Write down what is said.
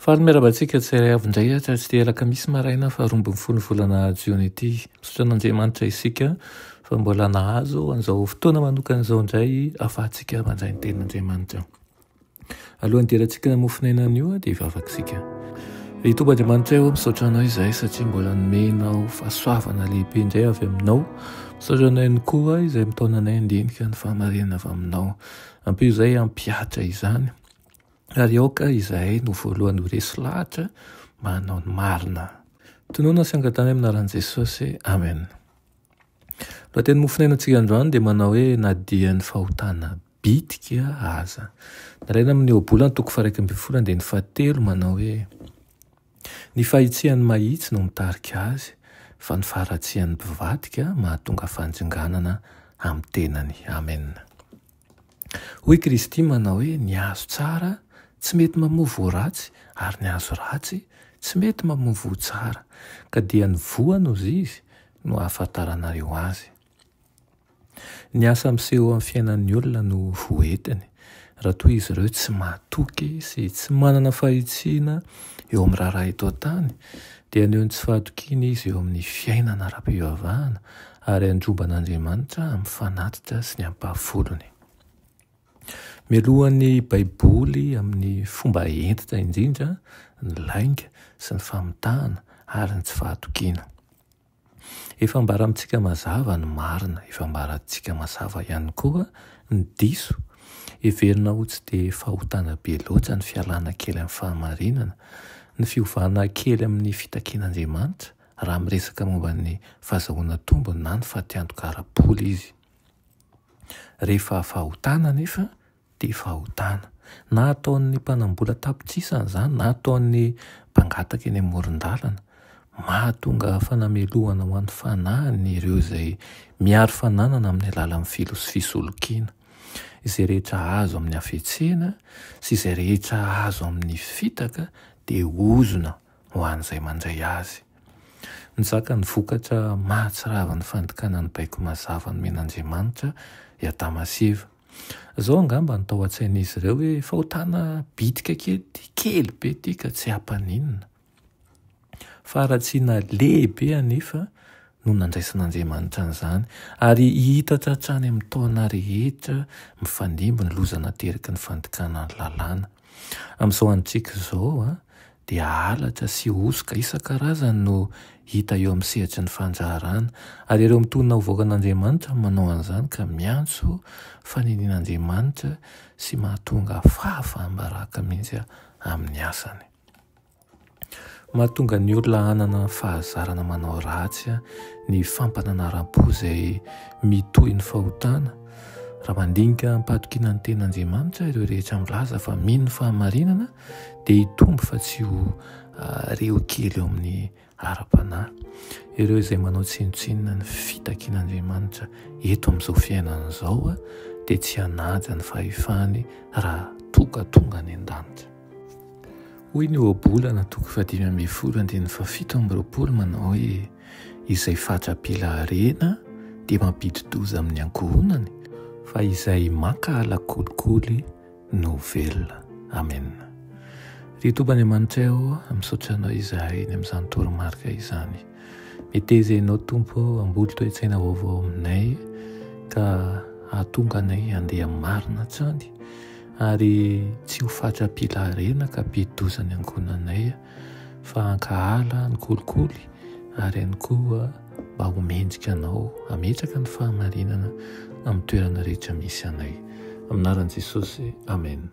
Faly miarabantsika tsirairay avy indray tsy dia alaka misy maraina fa 12 volana Jiona ity. Misaotra an'Andriamanitra isika fa mbola nahazo an'izao fotoana manokan'izao indray ahafahantsika mandray ny tenin'Andriamanitra. Alohan'ny derantsika namofinaina an'io dia hivavaksika. Itombo Andriamanitra eo misaotra anao izahay satria mbola nomenao fahasoavana lehibe indray avy aminao. Misaotra anao ihany koa izay mitaonanay handinika ny fahamarinana avy aminao. Ampio izay ampiatra izany. Ary aoka izahay no voalohany ho resy lahatra mba hanao ny marina. Tonoana sy angatana aminaran'i Jesosy. Amen. Lohateny mofinainantsika androany dia manao hoe nadian'ny fahotana bitika aza. Nalaina amin'ny obolany 1:12 dia ny 7 manao hoe ny fahitsian'ny mahitsy no mitarika azy fa ny faharatsian'ny mpivadika mahatonga fanjonganana amin'ny tenany. Amen. Hoy Kristy manao hoe ny azo tsara tsy mety mamovo ratsy ary ny azo ratsy tsy mety mamovo tsara ka dia ny voana ozy izy no ahafantaranareo azy. Ny asa miseho amin'ny fiainan'ny olona no voentiny raha toa izy ireo tsy mahatoky sy tsy manana fahitsiana eo amin'ny raharaha eto an-tany dia aneo ny tsy fahatokiana izy eo amin'ny fiainana ara-pivavahana ary andromban'Andriamanitra amin'ny fanatitra sy ny ampahafolony. Mialohan'ny Baiboly amin'ny fomba entitra indrindra ny lainga sy ny famitahana ary ny tsy fahatokiana. Efa ambara amintsika mazava ny marina, efa ambara amintsika mazava ihany koa ny diso. Heverina ho tsy dia fahotana be loatra ny fialana kely amin'ny fahamarinana, ny fiovana kely amin'ny fitakian'Andriamanitra raha miresaka momba ny fahazahoana tombony na ny fahatiantoka ara-bola izy. Rehefa fahotana nefa dia fahotana. Na ataon'ny mpanambola tapitrisana izany, na ataon'ny mpangataka eny amoron-dalana, mahatonga fanamelohana ho an'ny fanahiny ireo izay miaro fananana amin'ny alalan'ny filosofia solokiana. Izay rehetra azo amin'ny hafetsena sy izay rehetra azo amin'ny fitaka dia ozona ho an'izay mandray azy. Nizaka ny vokatra mahatsiravany fandikana ny baiko mazava ny men'Andriamanitra Adama-Eva. Zao angamba ny tao an-tsain'izy ireo hoe fahotana bitika kely be ity ka tsy hampaninina. Faharatsiana lehibe anefa no nandraisan'Andriamanitra an'izany ary hita tratrany amin'ny taona rehetra mifandimby ny lozana teriky ny fandikana ny lalàna. Amin'izao antsika izao dia halatra sy osoka isan-karazany no hita eo amin'ny sehatry ny fanjaharana ary ireo mitonina ho voakan'Andriamanitra manao an'izany ka miantso faninian'Andriamanitra sy mahatonga fahafahambaraka mihitsy amin'ny asany. Mahatonga ny olona hanana fahazarana manao ratsy ny fampananaram-po izay mitohy ny fahotana. Raha mandinika ampahatokiana ny ten'Andriamanitra ireo rehetra milaza fa mino ny fahamarinana dia hitombo fa tsy ho reo kely eo amin'ny ara-panahy. Ireo izay manao tsinotsinona ny fitakian'Andriamanitra eto amin'izao fiainana izao dia tsy hanaja ny fahefany raha tonga any an-danitra. Hoy ny obolana 5:17 manao hoe izay fatra-pila harena dia mampidi-doza amin'ny ankohonany fa izay maka ala kolikoly no velona. Amen. Ritomba Andriamanitra eo misaotra anao izahay ny amin'izany toromarika izany. Meteza ianao Tompo amboly toe-tsaina vaovao aminay ka ahatonga anay handeha marina hatrany ary tsy ho fatra-pila harena ka ampidi-doza ny ankohonanay fa hankahala ny kolikoly ary ihany koa mba homendrika anao hametraka ny fahamarinana amin'ny toerana rehetra misy anay. Aminaran'i Jesosy. Amen.